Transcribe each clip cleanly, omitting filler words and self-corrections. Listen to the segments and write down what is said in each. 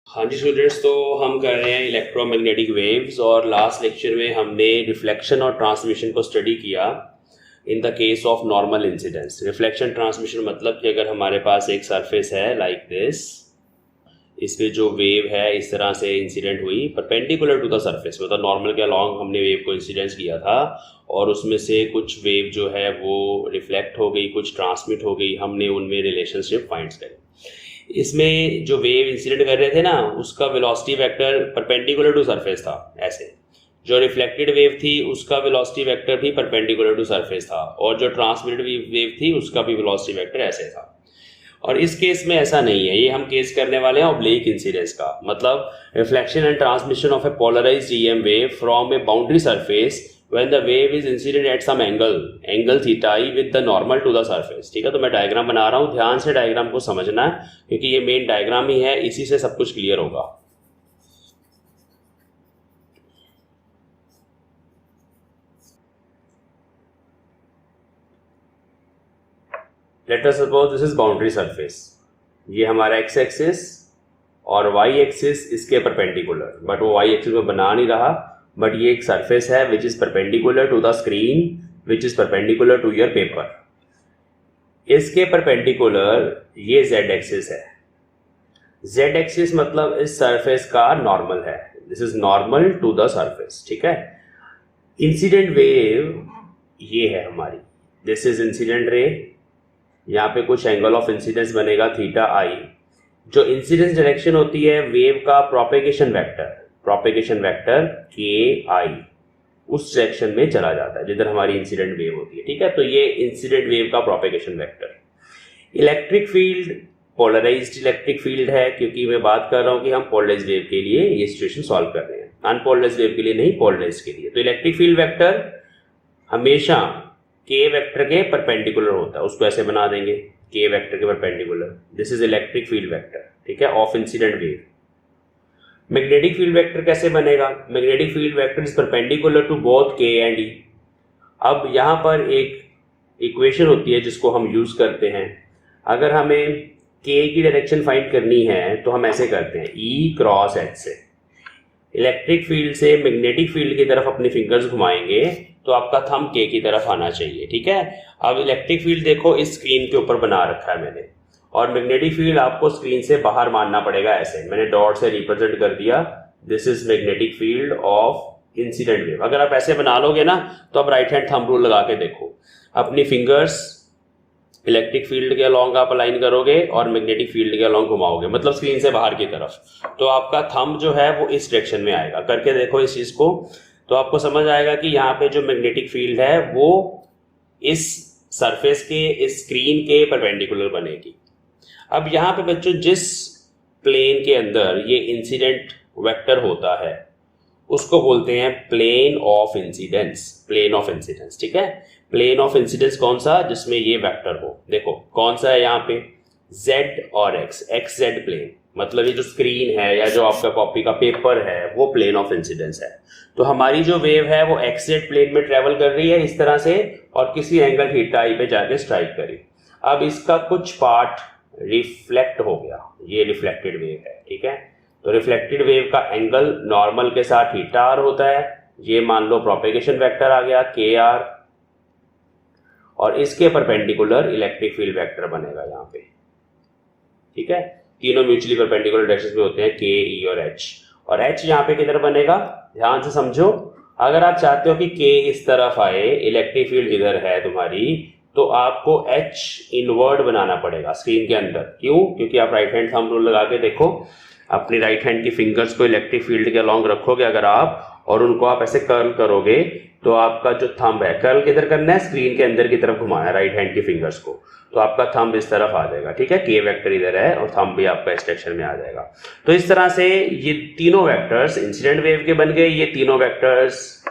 हाँ जी स्टूडेंट्स, तो हम कर रहे हैं इलेक्ट्रोमैग्नेटिक वेव्स और लास्ट लेक्चर में हमने रिफ्लेक्शन और ट्रांसमिशन को स्टडी किया in the case of normal incidence. Reflection transmission मतलब कि अगर हमारे पास एक सरफेस है लाइक दिस, इस पे जो वेव है इस तरह से इंसिडेंट हुई परपेंडिकुलर टू द सरफेस, मतलब नॉर्मल के अलॉन्ग हमने वेव को इंसिडेंस किया था और उसमें से कुछ वेव जो है वो रिफ्लेक्ट हो गई, कुछ ट्रांसमिट हो गई, हमने उनमें रिलेशनशिप फाइंड करी। इसमें जो वेव इंसिडेंट कर रहे थे ना, उसका velocity vector perpendicular to surface था ऐसे। जो रिफ्लेक्टेड वेव थी उसका वेलोसिटी वेक्टर भी परपेंडिकुलर टू सरफेस था, और जो ट्रांसमिटेड वेव थी उसका भी वेलोसिटी वेक्टर ऐसे था। और इस केस में ऐसा नहीं है, ये हम केस करने वाले हैं ऑब्लिक इंसिडेंस का, मतलब reflection and transmission of a polarised EM wave from a boundary surface when the wave is incident at some angle theta I with the normal to the surface। ठीक है, तो मैं diagram बना रहा हूँ, ध्यान से डायग्राम को समझना है क्योंकि ये मेन डायग्राम ही है, इसी से सब कुछ क्लियर होगा। Let us suppose this is boundary surface, ये हमारा एक्स एक्सिस और वाई एक्सिस इसके परपेंडिकुलर, बट वो वाई एक्सिस में बना नहीं रहा, बट ये एक सरफेस है which is perpendicular to the screen which is perpendicular to your paper. इसके परपेंडिकुलर ये जेड एक्सिस है। जेड एक्सिस मतलब इस सरफेस का नॉर्मल है, this is normal to the surface. ठीक है, इंसिडेंट वेव ये है हमारी, दिस इज इंसिडेंट रे, यहाँ पे कुछ एंगल ऑफ इंसिडेंस बनेगा थीटा आई। जो इंसिडेंस डायरेक्शन होती है वेव का प्रोपेगेशन वेक्टर के आई उस डायरेक्शन में चला जाता है जिधर हमारी इंसिडेंट वेव होती है। ठीक है, तो ये इंसिडेंट वेव का propagation vector. Electric field polarised electric field है, क्योंकि मैं बात कर रहा हूं कि हम पोलराइज्ड वेव के लिए ये सिचुएशन सॉल्व कर रहे हैं, अनपोलराइज्ड वेव के लिए नहीं, पोलराइज्ड के लिए। तो इलेक्ट्रिक फील्ड वेक्टर हमेशा के वेक्टर के परपेंडिकुलर होता है, उसको ऐसे बना देंगे के वेक्टर के perpendicular, this is electric field vector. ठीक है, of incident wave. Magnetic field vector कैसे बनेगा? Magnetic field vector is perpendicular to both K and E. अब यहां पर एक इक्वेशन होती है जिसको हम यूज करते हैं, अगर हमें के की डायरेक्शन फाइंड करनी है तो हम ऐसे करते हैं, ई क्रॉस एच से इलेक्ट्रिक फील्ड से मैग्नेटिक फील्ड की तरफ अपनी फिंगर्स घुमाएंगे तो आपका थंब के की तरफ आना चाहिए। ठीक है, अब इलेक्ट्रिक फील्ड देखो इस स्क्रीन के ऊपर बना रखा है मैंने, और मैग्नेटिक फील्ड आपको स्क्रीन से बाहर मानना पड़ेगा, ऐसे मैंने डॉट से रिप्रेजेंट कर दिया, this is magnetic field of incident wave. अगर आप ऐसे बना लोगे ना तो आप राइट हैंड थंब रूल लगा के देखो, अपनी फिंगर्स इलेक्ट्रिक फील्ड के अलॉन्ग आप अलाइन करोगे और मैग्नेटिक फील्ड के अलॉन्ग घुमाओगे, मतलब स्क्रीन से बाहर की तरफ, तो आपका थंब जो है वो इस डायरेक्शन में आएगा। करके देखो इस चीज को, तो आपको समझ आएगा कि यहाँ पे जो मैग्नेटिक फील्ड है वो इस सरफेस के, इस स्क्रीन के परपेंडिकुलर बनेगी। अब यहाँ पे बच्चों जिस प्लेन के अंदर ये इंसिडेंट वेक्टर होता है उसको बोलते हैं plane of incidence, plane of incidence. ठीक है, प्लेन ऑफ इंसिडेंस कौन सा? जिसमें ये वेक्टर हो। देखो कौन सा है यहाँ पे, z और एक्स जेड प्लेन, मतलब ये जो स्क्रीन है या जो आपका कॉपी का पेपर है वो प्लेन ऑफ इंसिडेंस है। तो हमारी जो वेव है वो एक्स जेड प्लेन में ट्रेवल कर रही है इस तरह से और किसी एंगल थीटा आई पे जाके स्ट्राइक करी। अब इसका कुछ पार्ट रिफ्लेक्ट हो गया, ये रिफ्लेक्टेड वेव है। ठीक है, तो रिफ्लेक्टेड वेव का एंगल नॉर्मल के साथ थीटा आर होता है, ये मान लो प्रोपेगेशन वेक्टर आ गया के आर, और इसके परपेंडिकुलर इलेक्ट्रिक फील्ड वेक्टर बनेगा यहाँ पे। ठीक है, तीनों म्यूचुअली परपेंडिकुलर डायरेक्शंस में होते हैं के, ई और एच, और एच यहाँ पे किधर बनेगा ध्यान से समझो। अगर आप चाहते हो कि के इस तरफ आए, इलेक्ट्रिक फील्ड इधर है तुम्हारी, तो आपको एच इनवर्ड बनाना पड़ेगा स्क्रीन के अंदर। क्यों? क्योंकि आप राइट हैंड थंब रूल लगा के देखो, अपनी राइट हैंड की फिंगर्स को इलेक्ट्रिक फील्ड के अलॉन्ग रखोगे अगर आप, और उनको आप ऐसे कर्ल करोगे तो आपका जो थंब है, कर्ल किधर करना है, स्क्रीन के अंदर की तरफ घुमाना है राइट हैंड की फिंगर्स को, तो आपका थंब इस तरफ आ जाएगा। ठीक है, के वेक्टर इधर है और थंब भी आपका इस डायरेक्शन में आ जाएगा। तो इस तरह से ये तीनों वेक्टर्स इंसिडेंट वेव के बन गए, ये तीनों वेक्टर्स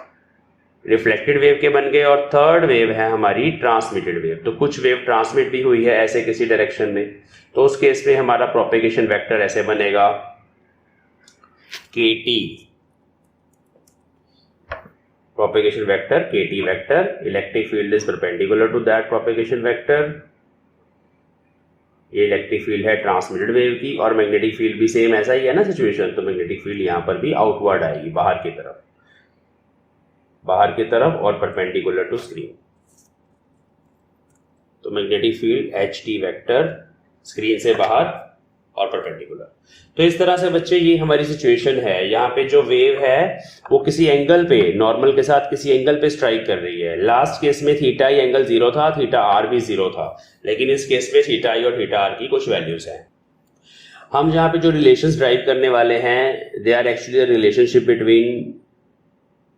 रिफ्लेक्टेड वेव के बन गए, और थर्ड वेव है हमारी ट्रांसमिटेड वेव। तो कुछ वेव ट्रांसमिट भी हुई है ऐसे किसी डायरेक्शन में, तो उस केस में हमारा प्रोपेगेशन वेक्टर ऐसे बनेगा के T, propagation vector kt vector, electric field is perpendicular to that propagation vector, ये इलेक्ट्रिक फील्ड है ट्रांसमिटेड वेव की, और मैग्नेटिक फील्ड भी सेम ऐसा ही है ना सिचुएशन, तो मैग्नेटिक फील्ड यहाँ पर भी आउटवर्ड आएगी, बाहर की तरफ और परपेंडिकुलर टू स्क्रीन। तो magnetic field H T vector screen से बाहर और परपेंडिकुलर। तो इस तरह से बच्चे ये हमारी सिचुएशन है। यहाँ पे जो वेव है वो किसी एंगल पे, नॉर्मल के साथ किसी एंगल पे स्ट्राइक कर रही है। लास्ट केस में थीटा आई एंगल 0 था, थीटा आर भी 0 था, लेकिन इस केस में थीटा आई और थीटा आर की कुछ वैल्यूज हैं। हम यहाँ पे जो रिलेशंस ड्राइव करने वाले हैं, they are actually relationship between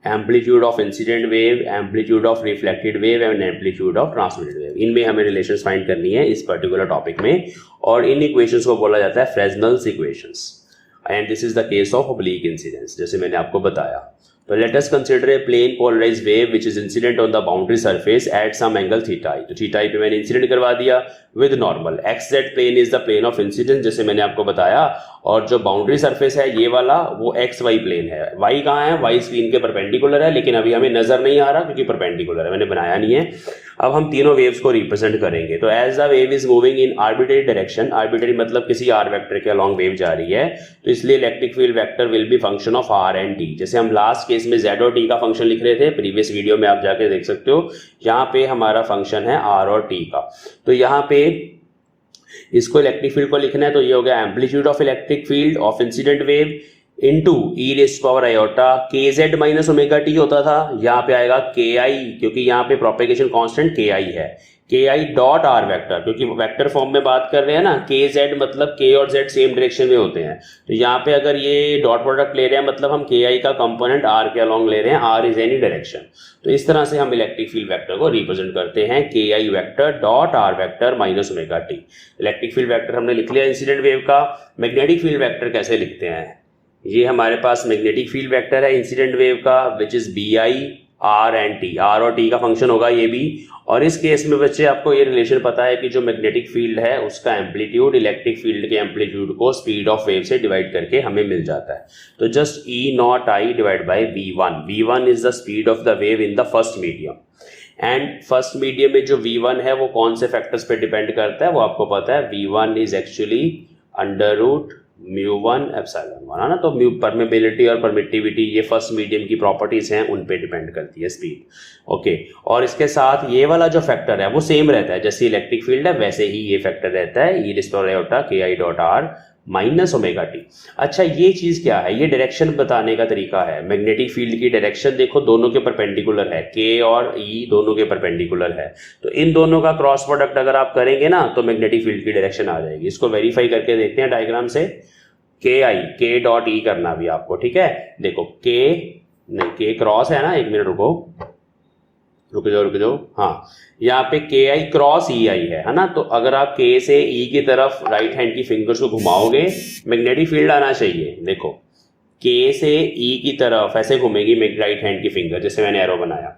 amplitude of incident wave, amplitude of reflected wave and amplitude of transmitted wave. इनमें हमें रिलेशंस फाइंड करनी है इस पर्टिकुलर टॉपिक में, और इन इक्वेशंस को बोला जाता है Fresnel's equations, and this is the case of oblique incidence, जैसे मैंने आपको बताया। तो let us consider a plane polarized wave which is incident on the boundary surface at some angle theta I. तो थीटा आई पे मैंने incident करवा दिया with normal. X Z plane is the plane of incidence, जैसे मैंने आपको बताया, और जो बाउंड्री सरफेस है ये वाला वो एक्स वाई प्लेन है। वाई कहाँ है? वाई स्क्रीन के परपेंडिकुलर है, लेकिन अभी हमें नजर नहीं आ रहा क्योंकि परपेंडिकुलर है, मैंने बनाया नहीं है। अब हम तीनों वेव्स को रिप्रेजेंट करेंगे। तो as the wave is moving in arbitrary direction, arbitrary मतलब किसी आर वेक्टर के अलॉन्ग वेव जा रही है, तो इसलिए electric field vector will be function of R and T. जैसे हम लास्ट केस में जेड और टी का फंक्शन लिख रहे थे, प्रीवियस वीडियो में आप जाके देख सकते हो, यहाँ पे हमारा फंक्शन है आर और टी का। तो यहाँ पे इसको इलेक्ट्रिक फील्ड को लिखना है, तो ये हो गया amplitude of electric field of incident wave into E raise to power iota K Z minus omega T होता था, यहाँ पे आएगा के आई, क्योंकि यहाँ पे प्रोपेगेशन कांस्टेंट के आई है, के आई डॉट आर वेक्टर, क्योंकि वेक्टर फॉर्म में बात कर रहे हैं ना, के जेड मतलब के और जेड सेम डायरेक्शन में होते हैं, तो यहाँ पे अगर ये डॉट प्रोडक्ट ले रहे हैं मतलब हम के आई का कंपोनेंट आर के अलॉन्ग ले रहे हैं, आर इज एनी डायरेक्शन। तो इस तरह से हम इलेक्ट्रिक फील्ड वेक्टर को रिप्रेजेंट करते हैं, K I vector dot R vector minus omega T. Electric field vector हमने लिख लिया इंसिडेंट वेव का। मैग्नेटिक फील्ड वेक्टर कैसे लिखते हैं? ये हमारे पास मैग्नेटिक फील्ड वेक्टर है इंसिडेंट वेव का, which is B I R and T, R और टी का फंक्शन होगा ये भी। और इस केस में बच्चे आपको ये रिलेशन पता है कि जो मैग्नेटिक फील्ड है उसका एम्पलीट्यूड इलेक्ट्रिक फील्ड के एम्पलीट्यूड को स्पीड ऑफ वेव से डिवाइड करके हमें मिल जाता है। तो just E naught I divide by v1, v1 is the speed of the wave in the first medium, and first medium में जो v1 है वो कौन से फैक्टर्स पे डिपेंड करता है वो आपको पता है, v1 is actually under root μ1 ε1 है ना। तो म्यू परमेबिलिटी और परमिटिविटी ये फर्स्ट मीडियम की प्रॉपर्टीज हैं, उन पे डिपेंड करती है स्पीड। ओके, और इसके साथ ये वाला जो फैक्टर है वो सेम रहता है, जैसे इलेक्ट्रिक फील्ड है वैसे ही ये फैक्टर रहता है, E raise to power iota K I dot R minus omega T. अच्छा, ये चीज क्या है? ये डायरेक्शन बताने का तरीका है। मैग्नेटिक फील्ड की डायरेक्शन देखो दोनों के परपेंडिकुलर है, के और ई दोनों के परपेंडिकुलर है, तो इन दोनों का क्रॉस प्रोडक्ट अगर आप करेंगे ना तो मैग्नेटिक फील्ड की डायरेक्शन आ जाएगी। इसको वेरीफाई करके देखते हैं डायग्राम से। के आई के डॉट ई करना भी आपको, ठीक है। देखो के नहीं, के क्रॉस है ना, एक मिनट रुक जाओ, हाँ, यहाँ पे के आई क्रॉस ई आई है ना। तो अगर आप के से ई की तरफ राइट हैंड की फिंगर्स को घुमाओगे मैग्नेटिक फील्ड आना चाहिए। देखो के से ई की तरफ ऐसे घूमेगी राइट हैंड की फिंगर, जैसे मैंने एरो बनाया,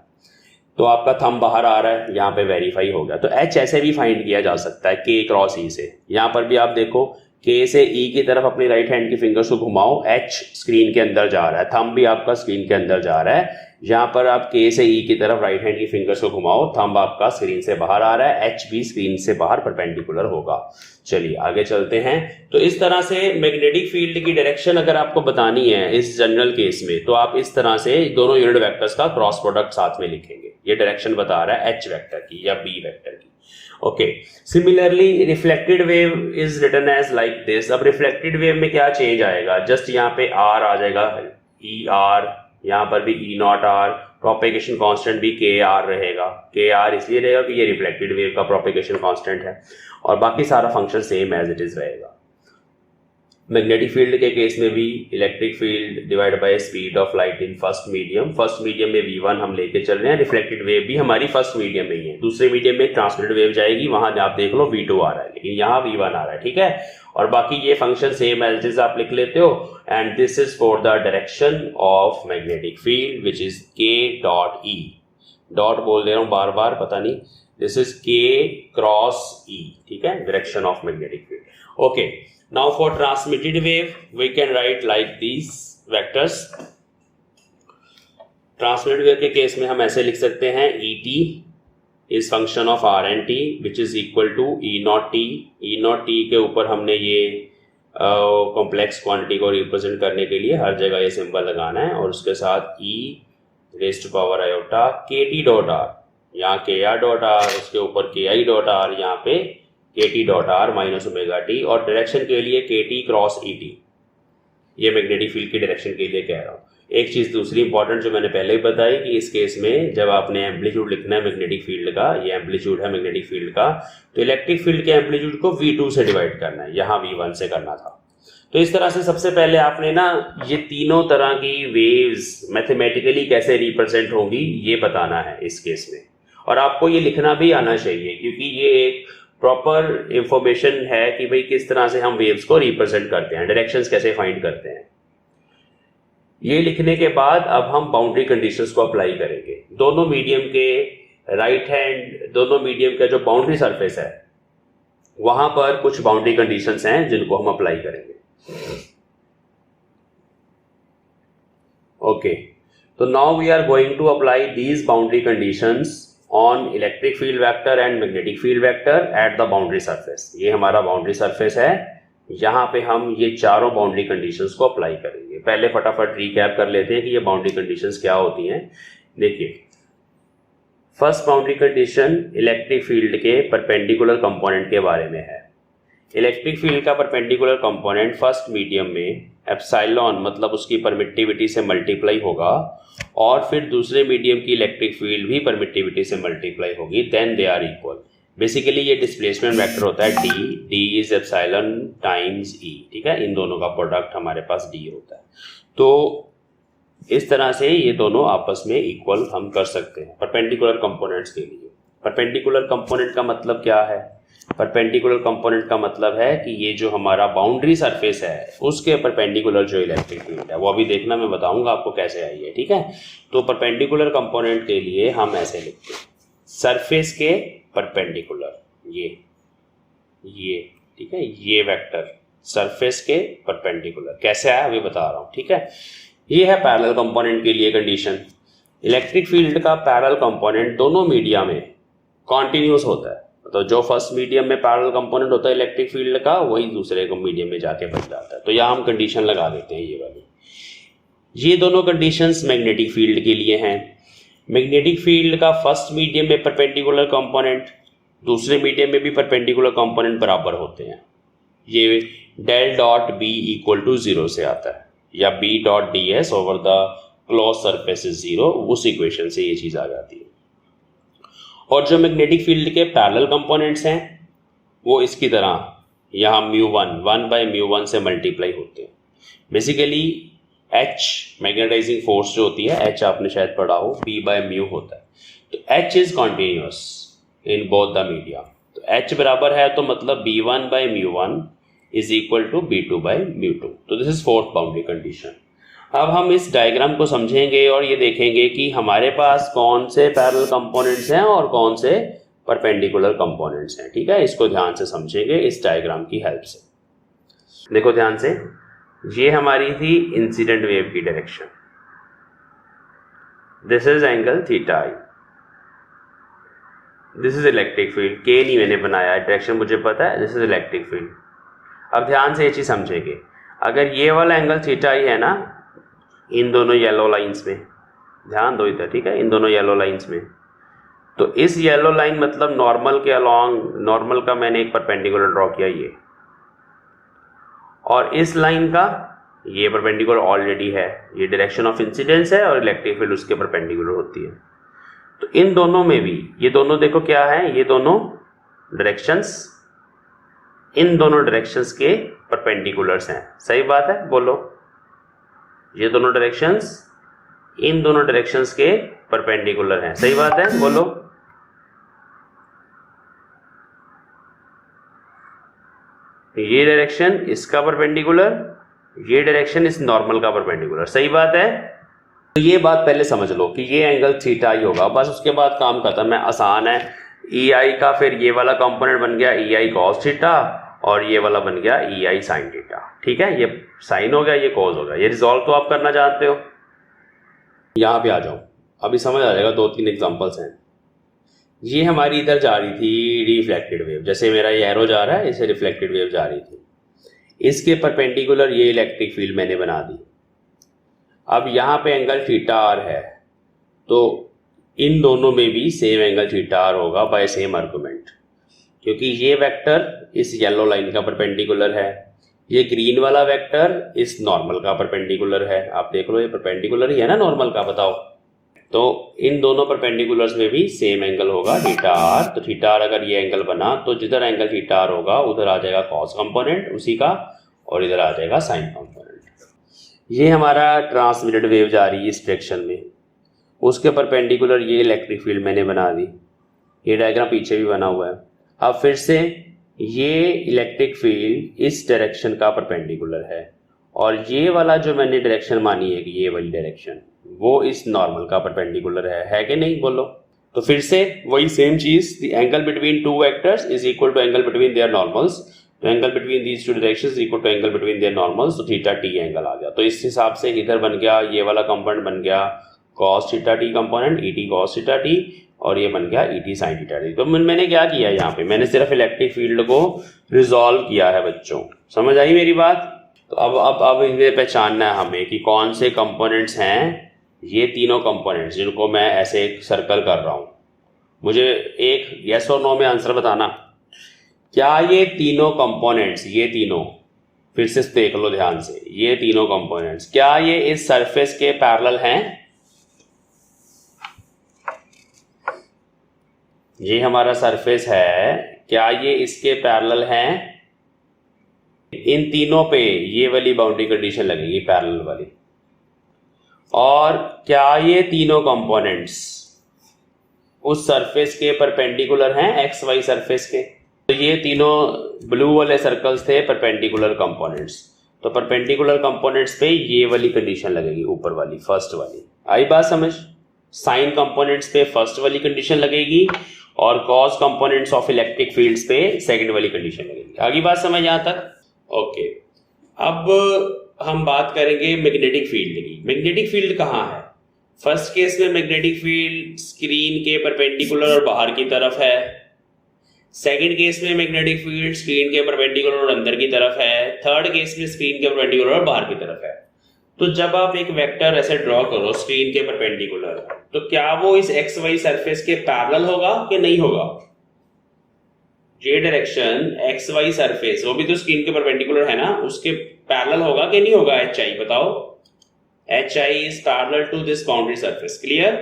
तो आपका थंब बाहर आ रहा है, यहाँ पे वेरीफाई हो गया। तो एच ऐसे भी फाइंड किया जा सकता है के क्रॉस ई से। यहाँ पर भी आप देखो के से ई की तरफ अपनी राइट हैंड की फिंगर्स को घुमाओ, एच स्क्रीन के अंदर जा रहा है, थंब भी आपका स्क्रीन के अंदर जा रहा है। यहाँ पर आप के से ई की तरफ राइट हैंड की फिंगर्स को घुमाओ, थंब आपका स्क्रीन से बाहर आ रहा है, एच भी स्क्रीन से बाहर परपेंडिकुलर होगा। चलिए आगे चलते हैं। तो इस तरह से मैग्नेटिक फील्ड की डायरेक्शन अगर आपको बतानी है इस जनरल केस में, तो आप इस तरह से दोनों यूनिट वेक्टर्स का क्रॉस प्रोडक्ट साथ में लिखेंगे। ये डायरेक्शन बता रहा है एच वेक्टर की या बी वेक्टर की। Okay, similarly reflected wave is written as like this. अब रिफ्लेक्टेड वेव में क्या चेंज आएगा? जस्ट यहाँ पे आर आ जाएगा, ई आर, यहाँ पर भी ई नॉट आर, प्रोपेगेशन कांस्टेंट भी के आर रहेगा। के आर इसलिए रहेगा कि ये रिफ्लेक्टेड वेव का प्रोपेगेशन कांस्टेंट है, और बाकी सारा function same as it is रहेगा। मैग्नेटिक फील्ड के केस में भी electric field divide by speed of light in first medium में v1 हम लेके चल रहे हैं। रिफ्लेक्टेड वेव भी हमारी फर्स्ट मीडियम में ही है, दूसरे मीडियम में ट्रांसमिटेड वेव जाएगी, वहां आप देख लो v2 आ रहा है, लेकिन यहाँ v1 आ रहा है, ठीक है। और बाकी ये function same as it is आप लिख लेते हो। And this is for the direction of magnetic field which is K dot E, dot बोल दे रहा हूँ बार बार, पता नहीं, this is K cross E, ठीक है, direction of magnetic field. Okay, now for transmitted wave we can write like these vectors। Transmitted wave के केस में हम ऐसे लिख सकते हैं ET is function of R and T which is equal to E naught T. E naught T के ऊपर हमने ये कॉम्प्लेक्स क्वांटिटी को रिप्रेजेंट करने के लिए हर जगह ये सिंबल लगाना है, और उसके साथ E raise to power iota K T dot R, यहाँ के आर डॉट आर, उसके ऊपर के आई डॉट आर, यहाँ पे के T dot R minus omega T, और डायरेक्शन के लिए के टी क्रॉस ई टी। ये मैग्नेटिक फील्ड की डायरेक्शन के लिए कह रहा हूँ। एक चीज़ दूसरी इंपॉर्टेंट जो मैंने पहले ही बताई कि इस केस में जब आपने एम्पलीट्यूड लिखना है मैग्नेटिक फील्ड का, ये एम्पलीट्यूड है मैग्नेटिक फील्ड का, तो इलेक्ट्रिक फील्ड के एम्पलीट्यूड को V2 से डिवाइड करना है, यहाँ V1 से करना था। तो इस तरह से सबसे पहले आपने ना ये तीनों तरह की वेव्स मैथमेटिकली कैसे रिप्रेजेंट होंगी ये बताना है इस केस में, और आपको ये लिखना भी आना चाहिए क्योंकि ये एक प्रॉपर इंफॉर्मेशन है कि भाई किस तरह से हम वेव्स को रिप्रेजेंट करते हैं, डायरेक्शंस कैसे फाइंड करते हैं। ये लिखने के बाद अब हम बाउंड्री कंडीशंस को अप्लाई करेंगे। दोनों मीडियम के राइट हैंड, दोनों मीडियम का जो बाउंड्री सरफेस है वहां पर कुछ बाउंड्री कंडीशंस हैं जिनको हम अप्लाई करेंगे। ओके, तो now we are going to apply these boundary conditions on electric field vector and magnetic field vector at the boundary surface. ये हमारा बाउंड्री सरफेस है, यहाँ पे हम ये चारों बाउंड्री कंडीशंस को अप्लाई करेंगे। पहले फटाफट रिकैप कर लेते हैं कि ये बाउंड्री कंडीशंस क्या होती हैं। देखिए, first boundary condition electric field के परपेंडिकुलर कंपोनेंट के बारे में है। इलेक्ट्रिक फील्ड का परपेंडिकुलर कंपोनेंट फर्स्ट मीडियम में एप्सिलॉन मतलब उसकी परमिटिविटी से मल्टीप्लाई होगा, और फिर दूसरे मीडियम की इलेक्ट्रिक फील्ड भी परमिटिविटी से मल्टीप्लाई होगी, then they are equal. Basically ये डिस्प्लेसमेंट वेक्टर होता है D is epsilon times E, ठीक है, इन दोनों का प्रोडक्ट हमारे पास डी होता है। तो इस तरह से ये दोनों आपस में इक्वल हम कर सकते हैं परपेंडिकुलर कंपोनेंट्स के लिए। परपेंडिकुलर कंपोनेंट का मतलब क्या है? परपेंडिकुलर कंपोनेंट का मतलब है कि ये जो हमारा बाउंड्री सरफेस है उसके परपेंडिकुलर जो इलेक्ट्रिक फील्ड है वो अभी देखना मैं बताऊंगा आपको कैसे आई है, ठीक है। तो परपेंडिकुलर कंपोनेंट के लिए हम ऐसे लिखते हैं, सरफेस के परपेंडिकुलर, ये ठीक है, ये वेक्टर सरफेस के परपेंडिकुलर कैसे आया अभी बता रहा हूँ, ठीक है। ये है पैरेलल कंपोनेंट के लिए कंडीशन। इलेक्ट्रिक फील्ड का पैरेलल कंपोनेंट दोनों मीडिया में कॉन्टिन्यूस होता है, मतलब जो फर्स्ट मीडियम में पैरेलल कंपोनेंट होता है इलेक्ट्रिक फील्ड का वही दूसरे को मीडियम में जाके बन जाता है। तो यहाँ हम कंडीशन लगा देते हैं ये वाली। ये दोनों कंडीशंस मैग्नेटिक फील्ड के लिए हैं। मैग्नेटिक फील्ड का फर्स्ट मीडियम में परपेंडिकुलर कंपोनेंट दूसरे मीडियम में भी परपेंडिकुलर कंपोनेंट बराबर होते हैं। ये del dot B equal to 0 से आता है, या B dot D S over the close surface is 0, उस इक्वेशन से ये चीज़ आ जाती है। और जो मैग्नेटिक फील्ड के पैरेलल कंपोनेंट्स हैं वो इसकी तरह यहाँ μ1 1/μ1 से मल्टीप्लाई होते हैं। बेसिकली H मैग्नेटाइजिंग फोर्स जो होती है H आपने शायद पढ़ा हो, B/μ होता है। तो H is continuous in both the media. तो H बराबर है तो मतलब B1/μ1 is equal to B2/μ2। तो this is fourth boundary condition. अब हम इस डायग्राम को समझेंगे और ये देखेंगे कि हमारे पास कौन से पैरेलल कंपोनेंट्स हैं और कौन से परपेंडिकुलर कंपोनेंट्स हैं, ठीक है। इसको ध्यान से समझेंगे इस डायग्राम की हेल्प से। देखो ध्यान से, ये हमारी थी इंसिडेंट वेव की direction, this is angle theta I, this is electric field, के नहीं मैंने बनाया है, डायरेक्शन मुझे पता है, दिस इज इलेक्ट्रिक फील्ड। अब ध्यान से ये चीज समझेंगे, अगर ये वाला एंगल थीटा आई है ना इन दोनों येलो लाइंस में, ध्यान दो इधर, ठीक है, इन दोनों येलो लाइंस में, तो इस येलो लाइन मतलब नॉर्मल के अलॉन्ग, नॉर्मल का मैंने एक परपेंडिकुलर ड्रॉ किया ये, और इस लाइन का ये परपेंडिकुलर ऑलरेडी है, ये डायरेक्शन ऑफ इंसिडेंस है और इलेक्ट्रिक फील्ड उसके परपेंडिकुलर होती है। तो इन दोनों में भी ये दोनों देखो क्या है, ये दोनों डायरेक्शंस इन दोनों डायरेक्शंस के परपेंडिकुलर्स हैं, सही बात है, बोलो। ये दोनों डायरेक्शंस इन दोनों डायरेक्शंस के परपेंडिकुलर हैं, सही बात है, बोलो। ये डायरेक्शन इसका परपेंडिकुलर, ये डायरेक्शन इस नॉर्मल का परपेंडिकुलर, सही बात है। तो ये बात पहले समझ लो कि ये एंगल थीटा आई होगा, बस उसके बाद काम खत्म है, आसान है। ई आई का फिर ये वाला कंपोनेंट बन गया ई आई कॉस थीटा और ये वाला बन गया ई आई साइन थीटा, ठीक है। ये साइन हो गया, ये कॉस हो गया, ये रिजॉल्व तो आप करना जानते हो। यहाँ पे आ जाओ, अभी समझ आ जाएगा, 2-3 एग्जांपल्स हैं। ये हमारी इधर जा रही थी रिफ्लेक्टेड वेव, जैसे मेरा ये एरो जा रहा है इसे रिफ्लेक्टेड वेव जा रही थी, इसके परपेंडिकुलर ये इलेक्ट्रिक फील्ड मैंने बना दी। अब यहाँ पे एंगल थीटा आर है, तो इन दोनों में भी सेम एंगल थीटा आर होगा बाय सेम आर्गुमेंट, क्योंकि ये वेक्टर इस येलो लाइन का परपेंडिकुलर है, ये ग्रीन वाला वेक्टर इस नॉर्मल का परपेंडिकुलर है। आप देख लो ये परपेंडिकुलर ही है ना नॉर्मल का, बताओ। तो इन दोनों परपेंडिकुलर्स में भी सेम एंगल होगा थीटा आर। तो थीटा आर अगर ये एंगल बना तो जिधर एंगल थीटा आर होगा उधर आ जाएगा कॉस कंपोनेंट उसी का, और इधर आ जाएगा साइन कंपोनेंट। ये हमारा ट्रांसमिटेड वेव जा रही है इस डायरेक्शन में, उसके परपेंडिकुलर ये इलेक्ट्रिक फील्ड मैंने बना दी, ये डायग्राम पीछे भी बना हुआ है। अब फिर से ये इलेक्ट्रिक फील्ड इस डायरेक्शन का परपेंडिकुलर है, और ये वाला जो मैंने डायरेक्शन मानी है कि ये वाली डायरेक्शन वो इस नॉर्मल का परपेंडिकुलर है कि नहीं, बोलो। तो फिर से वही सेम चीज, the angle between two vectors is equal to angle between their normals, तो angle between these two directions is equal to angle between their normals, तो थीटा टी एंगल आ गया। तो इस हिसाब से इधर बन गया ये वाला कंपोनेंट बन गया cos theta T component, E T cos theta T, और ये बन गया E T sine theta T. तो मैंने क्या किया यहाँ पे, मैंने सिर्फ इलेक्ट्रिक फील्ड को रिजॉल्व किया है बच्चों, समझ आई मेरी बात। तो अब इन्हें पहचानना है हमें कि कौन से कंपोनेंट्स हैं ये तीनों कंपोनेंट्स जिनको मैं ऐसे एक सर्कल कर रहा हूँ। मुझे एक यस और नो में आंसर बताना, क्या ये तीनों कंपोनेंट्स, ये तीनों, फिर से देख लो ध्यान से, ये तीनों कंपोनेंट्स क्या ये इस सरफेस के पैरेलल हैं? ये हमारा सरफेस है, क्या ये इसके पैरेलल हैं? इन तीनों पे ये वाली बाउंड्री कंडीशन लगेगी पैरेलल वाली। और क्या ये तीनों कंपोनेंट्स उस सरफेस के परपेंडिकुलर हैं, एक्स वाई सरफेस के? तो ये तीनों ब्लू वाले सर्कल्स थे परपेंडिकुलर कंपोनेंट्स, तो परपेंडिकुलर कंपोनेंट्स पे ये वाली कंडीशन लगेगी, ऊपर वाली फर्स्ट वाली। आई बात समझ? साइन कंपोनेंट्स पे फर्स्ट वाली कंडीशन लगेगी और cos components of electric fields पे सेकंड वाली कंडीशन लगेगी। आगे बात समझ यहाँ तक? ओके, अब हम बात करेंगे मैग्नेटिक फील्ड की। मैग्नेटिक फील्ड कहाँ है? फर्स्ट केस में मैग्नेटिक फील्ड स्क्रीन के परपेंडिकुलर और बाहर की तरफ है। सेकंड केस में मैग्नेटिक फील्ड स्क्रीन के परपेंडिकुलर और अंदर की तरफ है। थर्ड केस में स्क्रीन के परपेंडिकुलर और बाहर की तरफ है। तो जब आप एक वेक्टर ऐसे ड्रॉ करो स्क्रीन के परपेंडिकुलर, तो क्या वो इस एक्स वाई सरफेस के पैरेलल होगा कि नहीं होगा? ये डायरेक्शन एक्स वाई सरफेस, वो भी तो स्क्रीन के परपेंडिकुलर है ना, उसके पैरेलल होगा कि नहीं होगा? एच आई बताओ, H I is parallel to this boundary surface. Clear?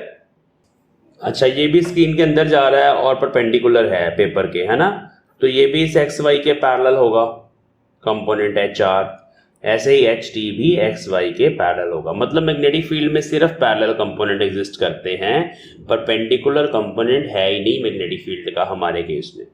अच्छा, ये भी स्क्रीन के अंदर जा रहा है और परपेंडिकुलर है पेपर के, है ना, तो ये भी इस एक्स वाई के पैरेलल होगा कंपोनेंट एच आर। ऐसे ही एच टी भी एक्स वाई के पैरेलल होगा। मतलब मैग्नेटिक फील्ड में सिर्फ पैरेलल कंपोनेंट एग्जिस्ट करते हैं, परपेंडिकुलर कंपोनेंट है ही नहीं मैग्नेटिक फील्ड का हमारे केस में।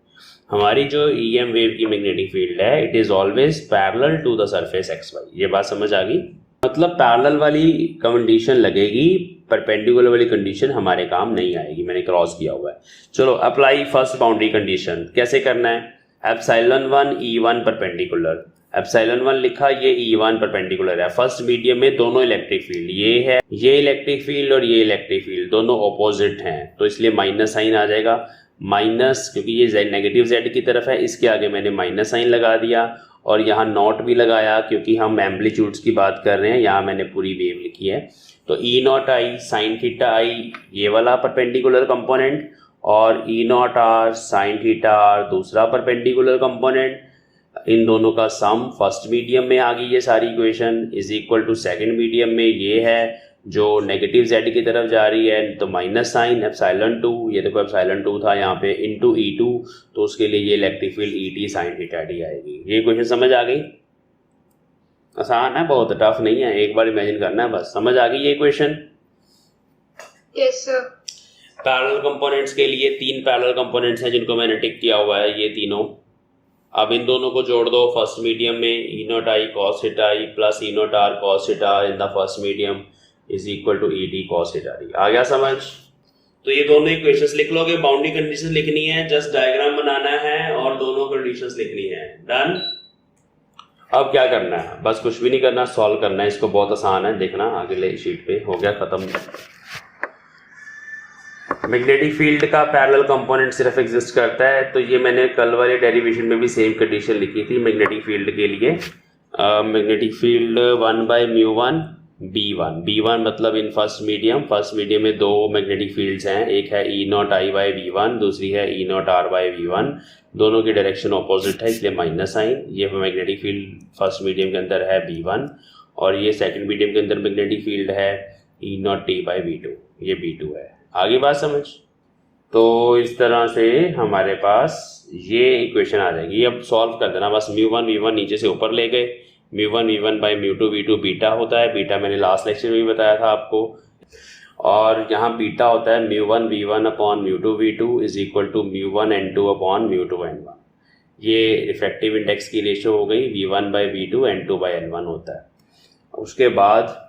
हमारी जो ईएम वेव की मैग्नेटिक फील्ड है, it is always parallel to the surface X Y. ये बात समझ आ गई? मतलब पैरेलल वाली कंडीशन लगेगी, परपेंडिकुलर वाली कंडीशन हमारे काम नहीं आएगी, मैंने क्रॉस किया हुआ है। चलो अप्लाई फर्स्ट बाउंड्री कंडीशन। कैसे करना है? एप्सिलॉन 1 E1 परपेंडिकुलर, एप्सिलॉन 1 लिखा, ये E1 परपेंडिकुलर है। फर्स्ट मीडियम में दोनों इलेक्ट्रिक फील्ड ये है, ये इलेक्ट्रिक फील्ड और ये इलेक्ट्रिक फील्ड दोनों ऑपोजिट हैं, तो इसलिए माइनस साइन आ जाएगा। माइनस, क्योंकि ये z नेगेटिव z की तरफ है, इसके आगे मैंने माइनस साइन लगा दिया, और यहाँ नॉट भी लगाया क्योंकि हम एम्पलीट्यूड्स की बात कर रहे हैं। यहाँ मैंने पूरी वेव लिखी है, तो E naught I sine theta I ये वाला परपेंडिकुलर कंपोनेंट, और E naught R sine theta R दूसरा परपेंडिकुलर कंपोनेंट। इन दोनों का सम फर्स्ट मीडियम में आ गई ये सारी equation, is equal to second medium में ये है जो नेगेटिव z की तरफ जा रही है, तो माइनस साइन एप्सिलॉन 2, ये देखो एप्सिलॉन 2 था यहाँ पे, इनटू E2, तो उसके लिए ये electric field ET sine theta T आएगी। ये इक्वेशन समझ आ गई? आसान है, बहुत टफ नहीं है, एक बार इमेजिन करना है बस। समझ आ गई ये equation? Yes sir. Parallel components के लिए तीन पैरेलल कंपोनेंट्स हैं जिनको मैंने टिक किया हुआ है, ये तीनों। अब इन दोनों को जोड़ दो फर्स्ट मीडियम में, E naught I cos theta I plus E naught R cos theta in the first medium is equal to E D cos theta T. आ गया समझ? तो ये दोनों इक्वेशंस लिख लोगे, बाउंड्री कंडीशंस लिखनी है, जस्ट डायग्राम बनाना है और दोनों कंडीशंस लिखनी है। डन? अब क्या करना है? बस कुछ भी नहीं करना, सॉल्व करना है इसको, बहुत आसान है, देखना अगले शीट पे। हो गया खत्म। मैग्नेटिक फील्ड का पैरेलल कंपोनेंट सिर्फ एग्जिस्ट करता है, तो ये मैंने कल वाले डेरिवेशन में भी सेम कंडीशन लिखी थी मैग्नेटिक फील्ड के लिए। मैग्नेटिक फील्ड 1/μ1 B1 मतलब इन फर्स्ट मीडियम में दो मैग्नेटिक फील्ड्स हैं, एक है E0I/V1, दूसरी है E0R/V1। दोनों की डायरेक्शन ऑपोजिट है इसलिए माइनस साइन। ये मैग्नेटिक फील्ड फर्स्ट मीडियम के अंदर है B1 और ये सेकंड मीडियम के अंदर मैग्नेटिक फील्ड है E0T/V2, ये B2 है। आगे बात समझ। तो इस तरह से हमारे पास ये इक्वेशन आ जाएगी। अब सॉल्व कर देना बस। μ1 V1 नीचे से ऊपर ले गए, μ1 V1/μ2 V2 बीटा होता है, बीटा मैंने लास्ट लेक्चर में भी बताया था आपको। और यहाँ बीटा होता है μ1 V1/μ2 V2 is equal to μ1 N2/μ2 N1। ये रिफ्रैक्टिव इंडेक्स की रेशियो हो गई, V1/V2 N2/N1 होता है। उसके बाद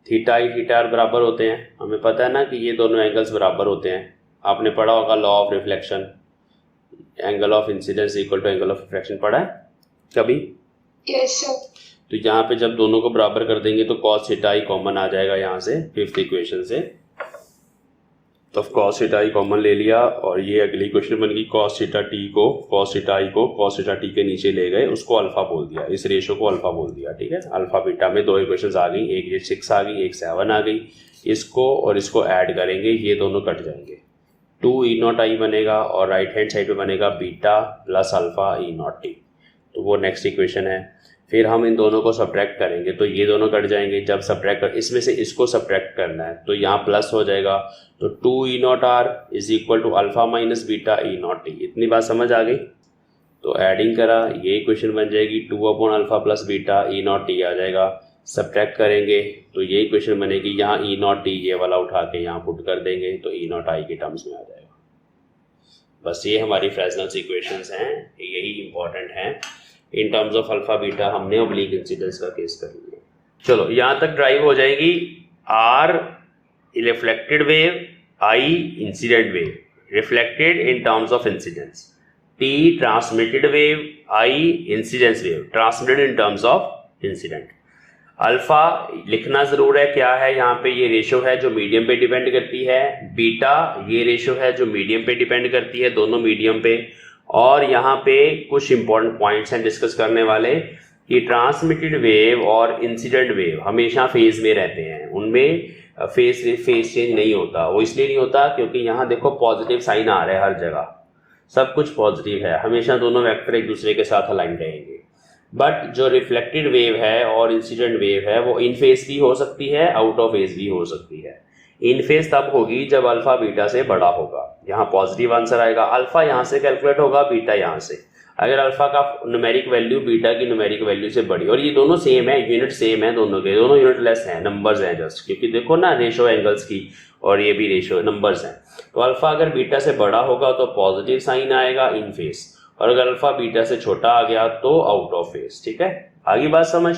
थीटा आई थीटा आर बराबर होते हैं। हमें पता है ना कि ये दोनों एंगल्स बराबर होते हैं। आपने पढ़ा होगा law of reflection, angle of incidence equal to angle of reflection, पढ़ा है कभी? Yes, sir. तो यहाँ पे जब दोनों को बराबर कर देंगे तो cos थीटा आई कॉमन आ जाएगा यहाँ से, फिफ्थ इक्वेशन से। तो cos थीटा आई कॉमन ले लिया और ये अगली इक्वेशन बन गई। cos थीटा आई को cos थीटा टी के नीचे ले गए, उसको अल्फा बोल दिया, इस रेशो को अल्फा बोल दिया, ठीक है। अल्फा बीटा में दो इक्वेशंस आ गई, एक ये 6 आ गई, एक 7 आ गई। इसको और इसको ऐड करेंगे, ये दोनों कट जाएंगे। 2E0I बनेगा और राइट हैंड साइड पे बनेगा बीटा प्लस अल्फा E0T। तो वो नेक्स्ट इक्वेशन है। फिर हम इन दोनों को सब्ट्रैक्ट करेंगे तो ये दोनों कट जाएंगे। जब सब्ट्रैक्ट कर, इसमें से इसको सब्ट्रैक्ट करना है तो यहाँ प्लस हो जाएगा। तो 2E0R is equal to alpha minus beta E0T। इतनी बात समझ आ गई? तो एडिंग करा, ये इक्वेशन बन जाएगी 2/अल्फा प्लस बीटा E0T आ जाएगा। सब्ट्रैक्ट करेंगे तो ये इक्वेशन बनेगी, यहाँ E0T ये वाला उठा के यहाँ पुट कर देंगे तो E0I के टर्म्स में आ जाएगा। बस ये हमारी फ्रेसनेल्स इक्वेशंस हैं, यही इंपॉर्टेंट हैं। In terms of alpha beta हमने ऑब्लिक इंसिडेंस का केस कर लिया। चलो यहाँ तक ड्राइव हो जाएगी। R reflected wave, I incident wave, reflected in terms of incidence. T transmitted wave, I incidence wave, transmitted in terms of incident. Alpha लिखना ज़रूर है, क्या है यहाँ पे? ये रेशो है जो मीडियम पे डिपेंड करती है। बीटा ये रेशो है जो मीडियम पे डिपेंड करती है, दोनों मीडियम पे। और यहाँ पे कुछ इंपॉर्टेंट पॉइंट्स हैं डिस्कस करने वाले कि ट्रांसमिटेड वेव और इंसिडेंट वेव हमेशा फेज में रहते हैं, उनमें फेज चेंज नहीं होता। वो इसलिए नहीं होता क्योंकि यहाँ देखो पॉजिटिव साइन आ रहा है हर जगह, सब कुछ पॉजिटिव है, हमेशा दोनों वेक्टर एक दूसरे के साथ अलाइन रहेंगे। बट जो रिफ्लेक्टेड वेव है और इंसिडेंट वेव है वो इन फेज भी हो सकती है, आउट ऑफ फेज भी हो सकती है। इन फेज तब होगी जब अल्फा बीटा से बड़ा होगा। यहाँ पॉजिटिव आंसर आएगा, अल्फा यहाँ से कैलकुलेट होगा, बीटा यहाँ से। अगर अल्फा का न्यूमेरिक वैल्यू बीटा की न्यूमेरिक वैल्यू से बड़ी, और ये दोनों सेम है, यूनिट सेम है दोनों के, दोनों यूनिट लेस हैं, नंबर्स हैं जस्ट, क्योंकि देखो ना रेशो एंगल्स की, और ये भी रेशो नंबर्स हैं। तो अल्फा अगर बीटा से बड़ा होगा तो पॉजिटिव साइन आएगा इन फेज, और अगर अल्फा बीटा से छोटा आ गया तो आउट ऑफ फेज। ठीक है, आगे बात समझ।